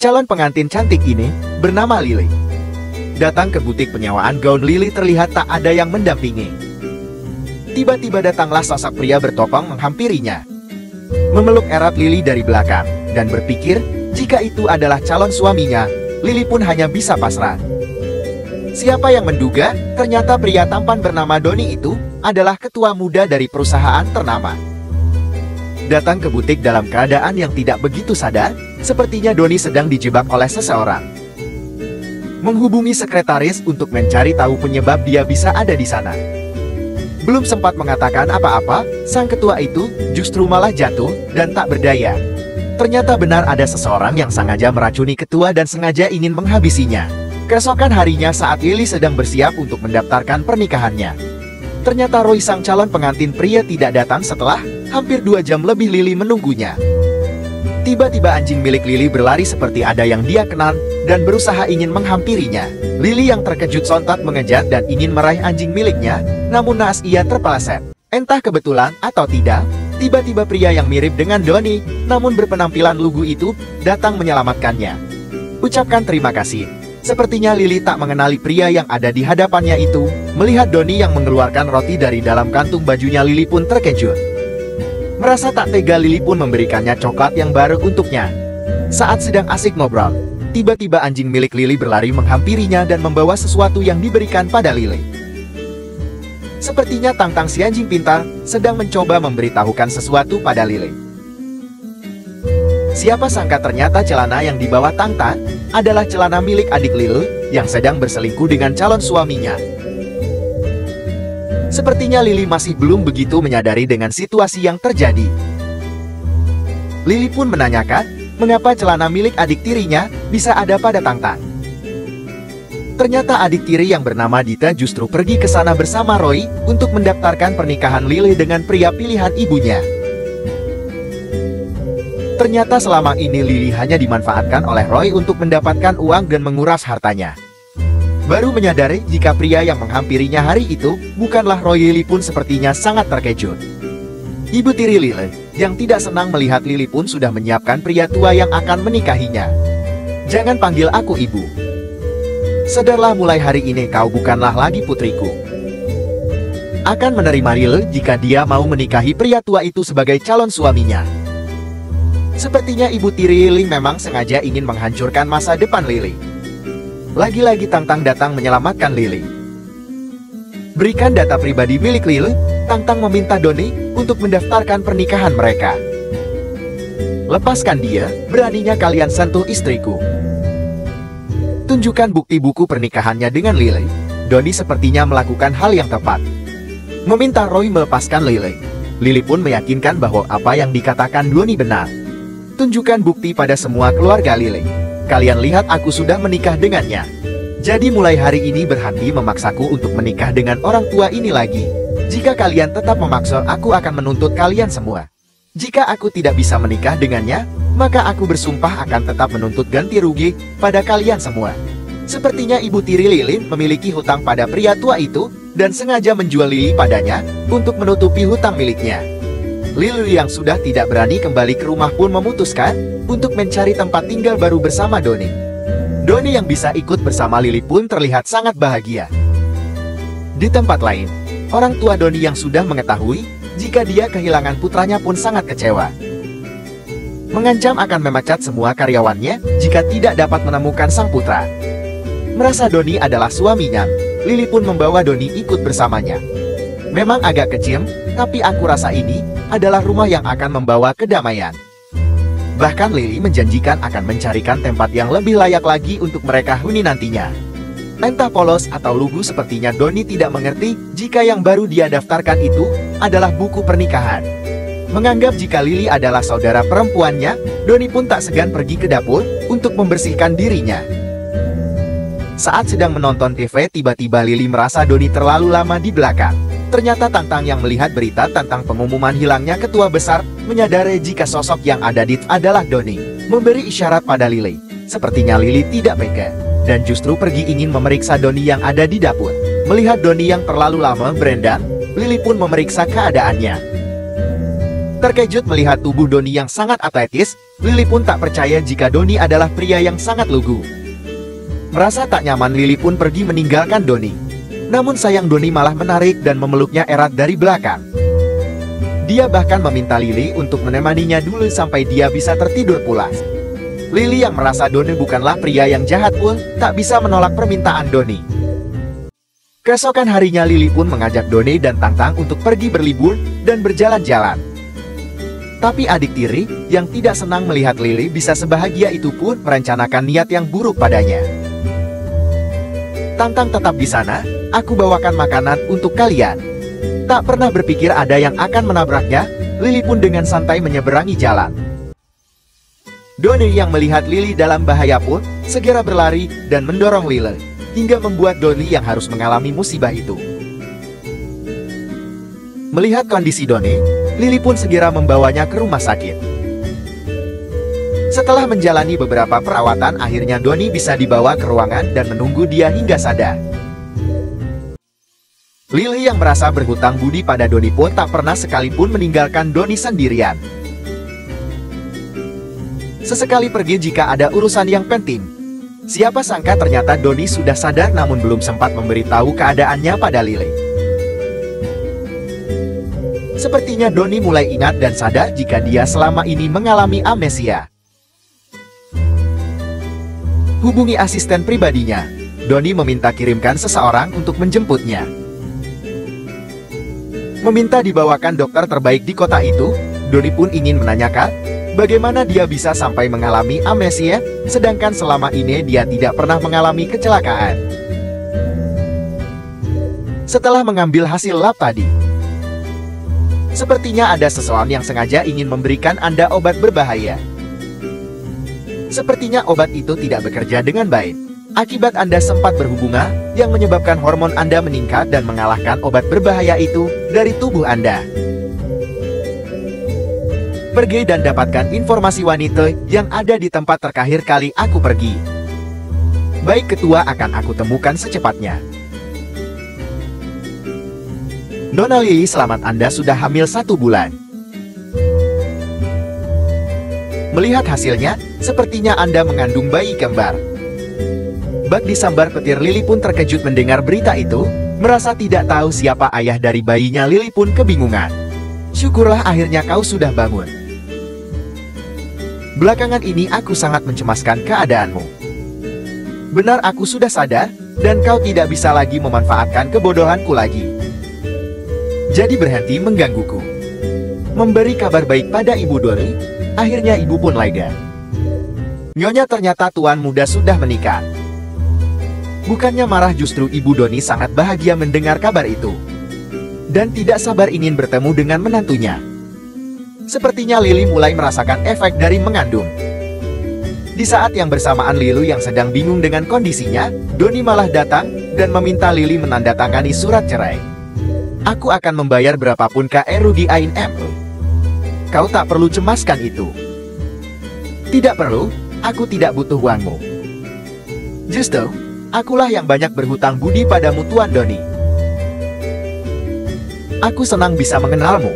Calon pengantin cantik ini bernama Lily. Datang ke butik penyewaan gaun Lily terlihat tak ada yang mendampingi. Tiba-tiba datanglah sosok pria bertopeng menghampirinya. Memeluk erat Lily dari belakang, dan berpikir, jika itu adalah calon suaminya, Lily pun hanya bisa pasrah. Siapa yang menduga, ternyata pria tampan bernama Donnie itu adalah ketua muda dari perusahaan ternama. Datang ke butik dalam keadaan yang tidak begitu sadar, sepertinya Donnie sedang dijebak oleh seseorang. Menghubungi sekretaris untuk mencari tahu penyebab dia bisa ada di sana. Belum sempat mengatakan apa-apa, sang ketua itu justru malah jatuh dan tak berdaya. Ternyata benar ada seseorang yang sengaja meracuni ketua dan sengaja ingin menghabisinya. Keesokan harinya saat Lily sedang bersiap untuk mendaftarkan pernikahannya, ternyata Roy sang calon pengantin pria tidak datang setelah hampir 2 jam lebih Lily menunggunya. Tiba-tiba anjing milik Lily berlari seperti ada yang dia kenal dan berusaha ingin menghampirinya. Lily yang terkejut sontak mengejar dan ingin meraih anjing miliknya, namun naas ia terpeleset. Entah kebetulan atau tidak, tiba-tiba pria yang mirip dengan Donnie, namun berpenampilan lugu itu, datang menyelamatkannya. Ucapkan terima kasih. Sepertinya Lily tak mengenali pria yang ada di hadapannya itu. Melihat Donnie yang mengeluarkan roti dari dalam kantung bajunya, Lily pun terkejut. Merasa tak tega, Lily pun memberikannya coklat yang baru untuknya. Saat sedang asik ngobrol, tiba-tiba anjing milik Lily berlari menghampirinya dan membawa sesuatu yang diberikan pada Lily. Sepertinya Tang-Tang si anjing pintar sedang mencoba memberitahukan sesuatu pada Lily. Siapa sangka ternyata celana yang dibawa Tang-Tang adalah celana milik adik Lily yang sedang berselingkuh dengan calon suaminya. Sepertinya Lily masih belum begitu menyadari dengan situasi yang terjadi. Lily pun menanyakan, mengapa celana milik adik tirinya bisa ada pada Tang-Tang. Ternyata adik tiri yang bernama Dita justru pergi ke sana bersama Roy untuk mendaftarkan pernikahan Lily dengan pria pilihan ibunya. Ternyata selama ini Lily hanya dimanfaatkan oleh Roy untuk mendapatkan uang dan menguras hartanya. Baru menyadari jika pria yang menghampirinya hari itu bukanlah Roy. Lily pun sepertinya sangat terkejut. Ibu tiri Lily yang tidak senang melihat Lily pun sudah menyiapkan pria tua yang akan menikahinya. Jangan panggil aku ibu. Sadarlah, mulai hari ini kau bukanlah lagi putriku. Akan menerima Lily jika dia mau menikahi pria tua itu sebagai calon suaminya. Sepertinya ibu tiri Lily memang sengaja ingin menghancurkan masa depan Lily. Lagi-lagi Tang-Tang datang menyelamatkan Lily. Berikan data pribadi milik Lily. Tang-Tang meminta Donnie untuk mendaftarkan pernikahan mereka. Lepaskan dia, beraninya kalian sentuh istriku. Tunjukkan bukti buku pernikahannya dengan Lily. Donnie sepertinya melakukan hal yang tepat, meminta Roy melepaskan Lily. Lily pun meyakinkan bahwa apa yang dikatakan Donnie benar. Tunjukkan bukti pada semua keluarga Lily. Kalian lihat aku sudah menikah dengannya. Jadi mulai hari ini berhenti memaksaku untuk menikah dengan orang tua ini lagi. Jika kalian tetap memaksa, aku akan menuntut kalian semua. Jika aku tidak bisa menikah dengannya, maka aku bersumpah akan tetap menuntut ganti rugi pada kalian semua. Sepertinya ibu tiri Lily memiliki hutang pada pria tua itu dan sengaja menjual Lily padanya untuk menutupi hutang miliknya. Lily yang sudah tidak berani kembali ke rumah pun memutuskan untuk mencari tempat tinggal baru bersama Donnie. Donnie yang bisa ikut bersama Lily pun terlihat sangat bahagia. Di tempat lain, orang tua Donnie yang sudah mengetahui jika dia kehilangan putranya pun sangat kecewa. Mengancam akan memecat semua karyawannya jika tidak dapat menemukan sang putra. Merasa Donnie adalah suaminya, Lily pun membawa Donnie ikut bersamanya. Memang agak kecil, tapi aku rasa ini adalah rumah yang akan membawa kedamaian. Bahkan Lily menjanjikan akan mencarikan tempat yang lebih layak lagi untuk mereka huni nantinya. Entah polos atau lugu, sepertinya Donnie tidak mengerti jika yang baru dia daftarkan itu adalah buku pernikahan. Menganggap jika Lily adalah saudara perempuannya, Donnie pun tak segan pergi ke dapur untuk membersihkan dirinya. Saat sedang menonton TV, tiba-tiba Lily merasa Donnie terlalu lama di belakang. Ternyata Tang-Tang yang melihat berita tentang pengumuman hilangnya ketua besar menyadari jika sosok yang ada di TV adalah Donnie. Memberi isyarat pada Lily. Sepertinya Lily tidak peka dan justru pergi ingin memeriksa Donnie yang ada di dapur. Melihat Donnie yang terlalu lama berendam, Lily pun memeriksa keadaannya. Terkejut melihat tubuh Doni yang sangat atletis, Lily pun tak percaya jika Doni adalah pria yang sangat lugu. Merasa tak nyaman, Lily pun pergi meninggalkan Doni. Namun sayang, Doni malah menarik dan memeluknya erat dari belakang. Dia bahkan meminta Lily untuk menemaninya dulu sampai dia bisa tertidur pulas. Lily yang merasa Doni bukanlah pria yang jahat pun tak bisa menolak permintaan Doni. Keesokan harinya Lily pun mengajak Doni dan Tangtang untuk pergi berlibur dan berjalan-jalan. Tapi adik tiri yang tidak senang melihat Lily bisa sebahagia itu pun merencanakan niat yang buruk padanya. Tangtang tetap di sana, aku bawakan makanan untuk kalian. Tak pernah berpikir ada yang akan menabraknya, Lily pun dengan santai menyeberangi jalan. Doni yang melihat Lily dalam bahaya pun segera berlari dan mendorong Lily, hingga membuat Doni yang harus mengalami musibah itu. Melihat kondisi Doni, Lily pun segera membawanya ke rumah sakit. Setelah menjalani beberapa perawatan, akhirnya Doni bisa dibawa ke ruangan dan menunggu dia hingga sadar. Lily yang merasa berhutang budi pada Doni pun tak pernah sekalipun meninggalkan Doni sendirian. Sesekali pergi jika ada urusan yang penting. Siapa sangka ternyata Doni sudah sadar namun belum sempat memberitahu keadaannya pada Lily. Sepertinya Doni mulai ingat dan sadar jika dia selama ini mengalami amnesia. Hubungi asisten pribadinya. Doni meminta kirimkan seseorang untuk menjemputnya. Meminta dibawakan dokter terbaik di kota itu, Doni pun ingin menanyakan bagaimana dia bisa sampai mengalami amnesia, sedangkan selama ini dia tidak pernah mengalami kecelakaan. Setelah mengambil hasil lab tadi, sepertinya ada seseorang yang sengaja ingin memberikan Anda obat berbahaya. Sepertinya obat itu tidak bekerja dengan baik. Akibat Anda sempat berhubungan, yang menyebabkan hormon Anda meningkat dan mengalahkan obat berbahaya itu dari tubuh Anda. Pergi dan dapatkan informasi wanita yang ada di tempat terakhir kali aku pergi. Baik ketua, akan aku temukan secepatnya. Nona Lily, selamat, Anda sudah hamil 1 bulan. Melihat hasilnya, sepertinya Anda mengandung bayi kembar. Bak disambar petir, Lily pun terkejut mendengar berita itu, merasa tidak tahu siapa ayah dari bayinya. Lily pun kebingungan. Syukurlah akhirnya kau sudah bangun. Belakangan ini aku sangat mencemaskan keadaanmu. Benar, aku sudah sadar, dan kau tidak bisa lagi memanfaatkan kebodohanku lagi. Jadi berhenti menggangguku. Memberi kabar baik pada Ibu Doni, akhirnya ibu pun lega. Nyonya, ternyata tuan muda sudah menikah. Bukannya marah, justru Ibu Doni sangat bahagia mendengar kabar itu. Dan tidak sabar ingin bertemu dengan menantunya. Sepertinya Lily mulai merasakan efek dari mengandung. Di saat yang bersamaan Lily yang sedang bingung dengan kondisinya, Doni malah datang dan meminta Lily menandatangani surat cerai. Aku akan membayar berapapun kerugian kamu. Kau tak perlu cemaskan itu. Tidak perlu, aku tidak butuh uangmu. Justru, akulah yang banyak berhutang budi padamu, Tuan Doni. Aku senang bisa mengenalmu.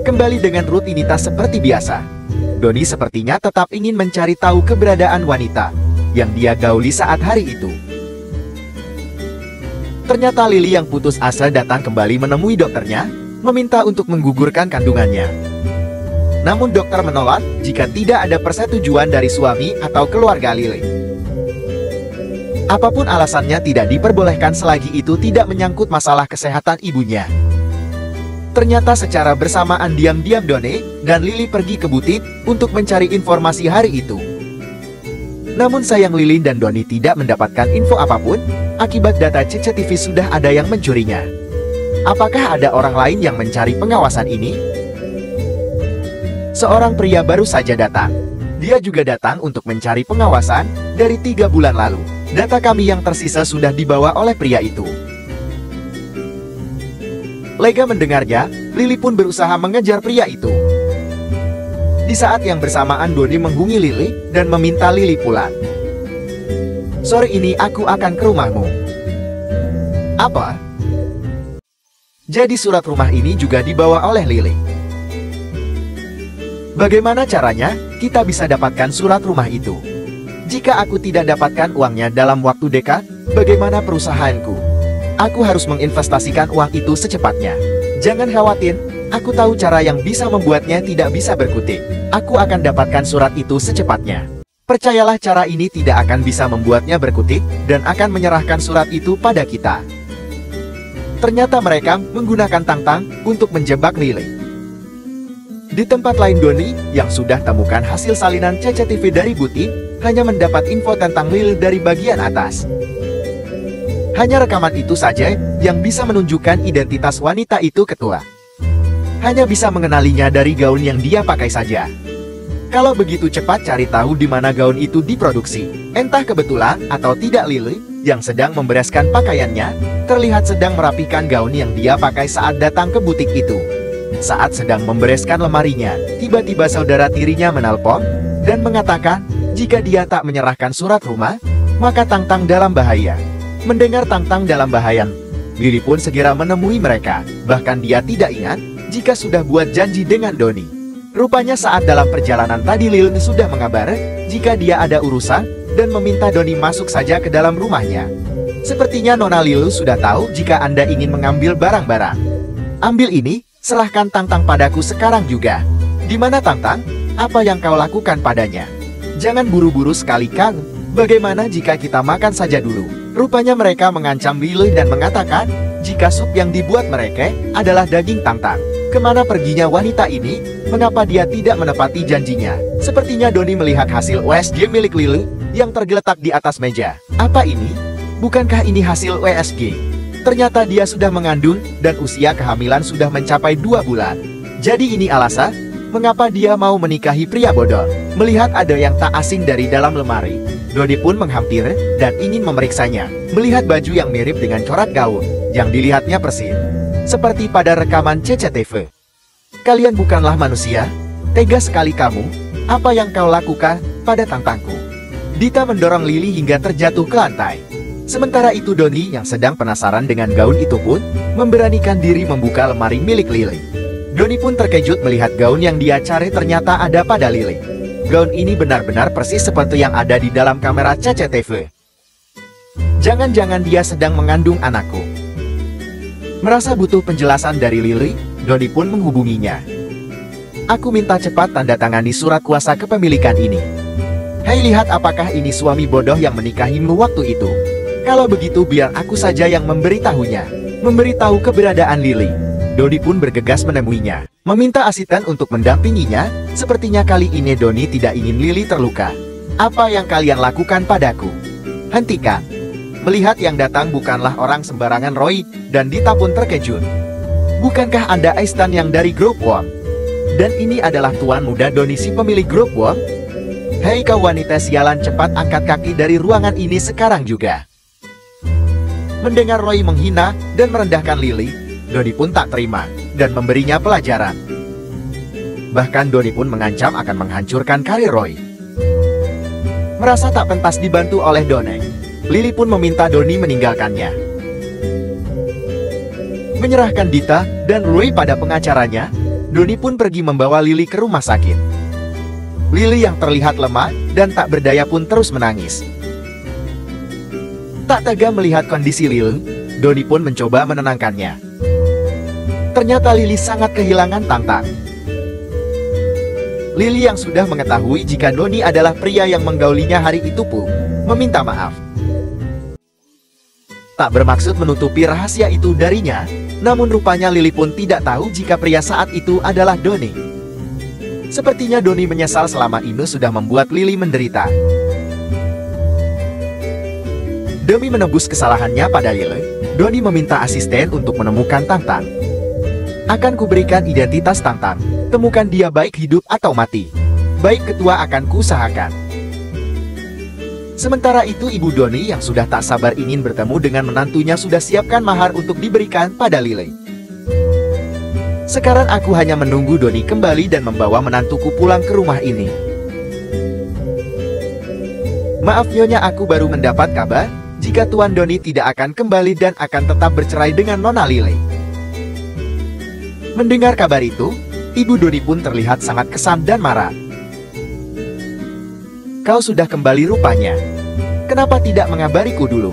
Kembali dengan rutinitas seperti biasa, Doni sepertinya tetap ingin mencari tahu keberadaan wanita yang dia gauli saat hari itu. Ternyata Lily yang putus asa datang kembali menemui dokternya, meminta untuk menggugurkan kandungannya. Namun dokter menolak jika tidak ada persetujuan dari suami atau keluarga Lily. Apapun alasannya tidak diperbolehkan selagi itu tidak menyangkut masalah kesehatan ibunya. Ternyata secara bersamaan diam-diam Doni dan Lily pergi ke butik untuk mencari informasi hari itu. Namun sayang, Lily dan Doni tidak mendapatkan info apapun, akibat data CCTV sudah ada yang mencurinya. Apakah ada orang lain yang mencari pengawasan ini? Seorang pria baru saja datang. Dia juga datang untuk mencari pengawasan dari 3 bulan lalu. Data kami yang tersisa sudah dibawa oleh pria itu. Lega mendengarnya, Lily pun berusaha mengejar pria itu. Di saat yang bersamaan Doni menghubungi Lily dan meminta Lily pulang. Sore ini aku akan ke rumahmu. Apa? Jadi surat rumah ini juga dibawa oleh Lily. Bagaimana caranya kita bisa dapatkan surat rumah itu? Jika aku tidak dapatkan uangnya dalam waktu dekat, bagaimana perusahaanku? Aku harus menginvestasikan uang itu secepatnya. Jangan khawatir, aku tahu cara yang bisa membuatnya tidak bisa berkutik. Aku akan dapatkan surat itu secepatnya. Percayalah, cara ini tidak akan bisa membuatnya berkutik dan akan menyerahkan surat itu pada kita. Ternyata mereka menggunakan tang-tang untuk menjebak Lily. Di tempat lain, Donnie yang sudah temukan hasil salinan CCTV dari butik hanya mendapat info tentang Lily dari bagian atas. Hanya rekaman itu saja yang bisa menunjukkan identitas wanita itu ketua. Hanya bisa mengenalinya dari gaun yang dia pakai saja. Kalau begitu cepat cari tahu di mana gaun itu diproduksi. Entah kebetulan atau tidak, Lily yang sedang membereskan pakaiannya terlihat sedang merapikan gaun yang dia pakai saat datang ke butik itu. Saat sedang membereskan lemarinya, tiba-tiba saudara tirinya menelpon dan mengatakan jika dia tak menyerahkan surat rumah, maka Tang-Tang dalam bahaya. Mendengar Tang-Tang dalam bahaya, Lily pun segera menemui mereka. Bahkan dia tidak ingat jika sudah buat janji dengan Donnie. Rupanya saat dalam perjalanan tadi Lily sudah mengabar jika dia ada urusan dan meminta Donnie masuk saja ke dalam rumahnya. Sepertinya Nona Lily sudah tahu jika Anda ingin mengambil barang-barang. Ambil ini, serahkan Tang-Tang padaku sekarang juga. Di mana Tang-Tang? Apa yang kau lakukan padanya? Jangan buru-buru sekali, Kang. Bagaimana jika kita makan saja dulu? Rupanya mereka mengancam Lily dan mengatakan jika sup yang dibuat mereka adalah daging Tang-Tang. Kemana perginya wanita ini? Mengapa dia tidak menepati janjinya? Sepertinya Donnie melihat hasil USG milik Lily yang tergeletak di atas meja. Apa ini? Bukankah ini hasil USG? Ternyata dia sudah mengandung dan usia kehamilan sudah mencapai 2 bulan. Jadi ini alasan mengapa dia mau menikahi pria bodoh. Melihat ada yang tak asing dari dalam lemari, Donnie pun menghampiri dan ingin memeriksanya. Melihat baju yang mirip dengan corak gaun yang dilihatnya persis seperti pada rekaman CCTV. Kalian bukanlah manusia, tega sekali kamu. Apa yang kau lakukan pada Tang-Tangku? Dita mendorong Lily hingga terjatuh ke lantai. Sementara itu Donnie yang sedang penasaran dengan gaun itu pun memberanikan diri membuka lemari milik Lily. Donnie pun terkejut melihat gaun yang dia cari ternyata ada pada Lily. Gaun ini benar-benar persis seperti yang ada di dalam kamera CCTV. Jangan-jangan dia sedang mengandung anakku. Merasa butuh penjelasan dari Lily, Donnie pun menghubunginya. Aku minta cepat tanda tangani surat kuasa kepemilikan ini. Hei, lihat apakah ini suami bodoh yang menikahimu waktu itu. Kalau begitu biar aku saja yang memberitahunya. Memberitahu keberadaan Lily. Donnie pun bergegas menemuinya, meminta asisten untuk mendampinginya. Sepertinya kali ini Donnie tidak ingin Lily terluka. Apa yang kalian lakukan padaku? Hentikan. Melihat yang datang bukanlah orang sembarangan, Roy dan Dita pun terkejut. Bukankah Anda asisten yang dari grup Wong? Dan ini adalah tuan muda Donnie, si pemilik grup Wong? Hei kau wanita sialan, cepat angkat kaki dari ruangan ini sekarang juga. Mendengar Roy menghina dan merendahkan Lily, Donnie pun tak terima dan memberinya pelajaran. Bahkan Donnie pun mengancam akan menghancurkan karir Roy. Merasa tak pentas dibantu oleh Donnie, Lily pun meminta Donnie meninggalkannya. Menyerahkan Dita dan Roy pada pengacaranya, Donnie pun pergi membawa Lily ke rumah sakit. Lily yang terlihat lemah dan tak berdaya pun terus menangis. Tak tega melihat kondisi Lily, Donnie pun mencoba menenangkannya. Ternyata Lily sangat kehilangan Tang-Tang. Lily yang sudah mengetahui jika Donnie adalah pria yang menggaulinya hari itu pun meminta maaf. Tak bermaksud menutupi rahasia itu darinya, namun rupanya Lily pun tidak tahu jika pria saat itu adalah Donnie. Sepertinya Donnie menyesal selama ini sudah membuat Lily menderita. Demi menebus kesalahannya pada Lily, Donnie meminta asisten untuk menemukan Tang-Tang. Akan kuberikan identitas Tang-Tang. Temukan dia baik hidup atau mati. Baik ketua akan kuusahakan. Sementara itu ibu Donnie yang sudah tak sabar ingin bertemu dengan menantunya sudah siapkan mahar untuk diberikan pada Lily. Sekarang aku hanya menunggu Donnie kembali dan membawa menantuku pulang ke rumah ini. Maaf Nyonya, aku baru mendapat kabar jika Tuan Donnie tidak akan kembali dan akan tetap bercerai dengan Nona Lily. Mendengar kabar itu, Ibu Doni pun terlihat sangat kesal dan marah. Kau sudah kembali rupanya. Kenapa tidak mengabariku dulu?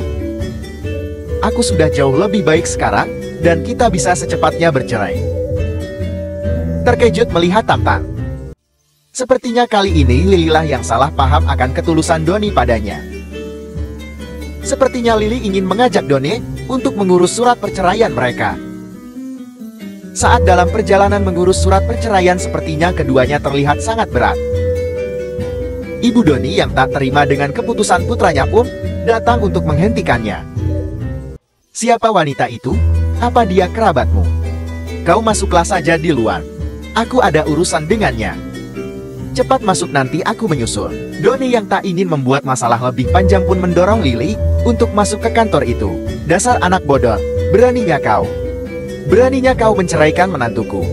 Aku sudah jauh lebih baik sekarang, dan kita bisa secepatnya bercerai. Terkejut melihat Tamtang. Sepertinya kali ini Lililah yang salah paham akan ketulusan Doni padanya. Sepertinya Lili ingin mengajak Doni untuk mengurus surat perceraian mereka. Saat dalam perjalanan mengurus surat perceraian, sepertinya keduanya terlihat sangat berat. Ibu Doni yang tak terima dengan keputusan putranya pun datang untuk menghentikannya. Siapa wanita itu? Apa dia kerabatmu? Kau masuklah saja di luar. Aku ada urusan dengannya. Cepat masuk, nanti aku menyusul. Doni yang tak ingin membuat masalah lebih panjang pun mendorong Lili untuk masuk ke kantor itu. Dasar anak bodoh, beraninya kau. Beraninya kau menceraikan menantuku.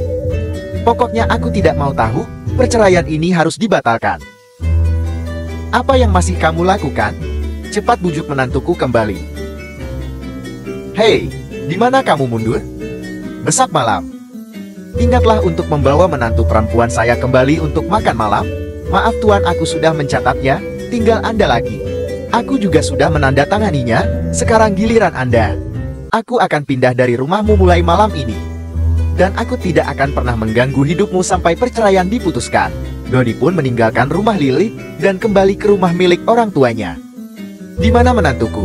Pokoknya aku tidak mau tahu, perceraian ini harus dibatalkan. Apa yang masih kamu lakukan? Cepat bujuk menantuku kembali. Hei, di mana kamu mundur? Besok malam. Ingatlah untuk membawa menantu perempuan saya kembali untuk makan malam. Maaf tuan, aku sudah mencatatnya, tinggal Anda lagi. Aku juga sudah menandatanganinya, sekarang giliran Anda. Aku akan pindah dari rumahmu mulai malam ini. Dan aku tidak akan pernah mengganggu hidupmu sampai perceraian diputuskan. Doni pun meninggalkan rumah Lili dan kembali ke rumah milik orang tuanya. Di mana menantuku?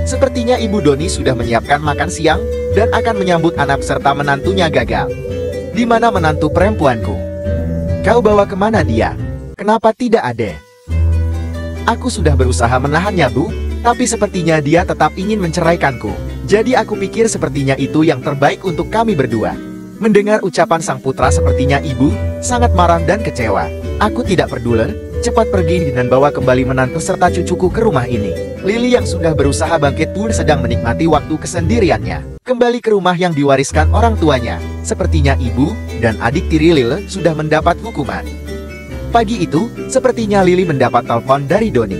Sepertinya Ibu Doni sudah menyiapkan makan siang dan akan menyambut anak serta menantunya gagal. Di mana menantu perempuanku? Kau bawa kemana dia? Kenapa tidak ada? Aku sudah berusaha menahannya, Bu, tapi sepertinya dia tetap ingin menceraikanku. Jadi aku pikir sepertinya itu yang terbaik untuk kami berdua. Mendengar ucapan sang putra, sepertinya ibu sangat marah dan kecewa. Aku tidak peduli, cepat pergi dan bawa kembali menantu serta cucuku ke rumah ini. Lili yang sudah berusaha bangkit pun sedang menikmati waktu kesendiriannya. Kembali ke rumah yang diwariskan orang tuanya. Sepertinya ibu dan adik tiri Lili sudah mendapat hukuman. Pagi itu, sepertinya Lili mendapat telepon dari Doni.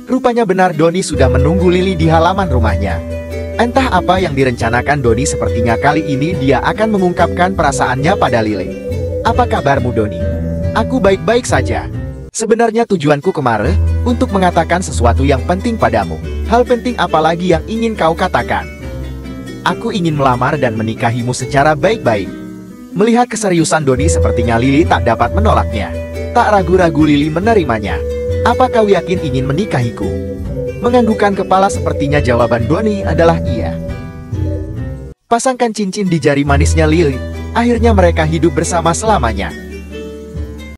Rupanya benar Doni sudah menunggu Lili di halaman rumahnya. Entah apa yang direncanakan Doni, sepertinya kali ini dia akan mengungkapkan perasaannya pada Lili. Apa kabarmu, Doni? Aku baik-baik saja. Sebenarnya tujuanku kemarin untuk mengatakan sesuatu yang penting padamu. Hal penting apa lagi yang ingin kau katakan? Aku ingin melamar dan menikahimu secara baik-baik. Melihat keseriusan Doni, sepertinya Lili tak dapat menolaknya. Tak ragu-ragu Lili menerimanya. Apa kau yakin ingin menikahiku? Menganggukkan kepala, sepertinya jawaban Doni adalah iya. Pasangkan cincin di jari manisnya Lili. Akhirnya mereka hidup bersama selamanya.